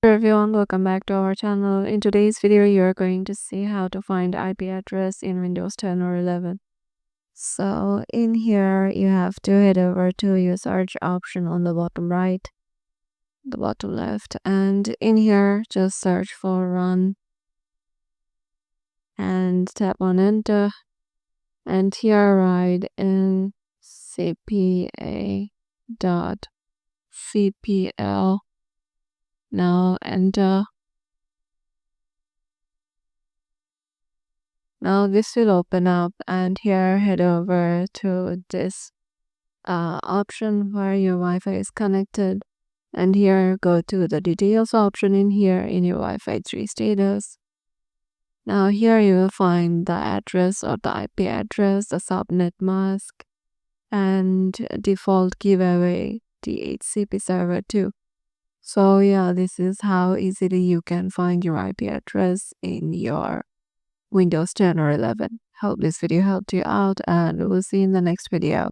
Hello everyone, welcome back to our channel. In today's video, you're going to see how to find IP address in Windows 10 or 11. So in here, you have to head over to your search option on the bottom right, the bottom left, and in here, just search for run and tap on enter. And here, write in cpa.cpl. Now enter. Now this will open up, and here head over to this option where your Wi-Fi is connected, and here go to the details option in here in your Wi-Fi 3 status. Now here you will find the address or the IP address, the subnet mask, and default giveaway DHCP server too. So yeah, this is how easily you can find your IP address in your Windows 10 or 11. Hope this video helped you out, and we'll see you in the next video.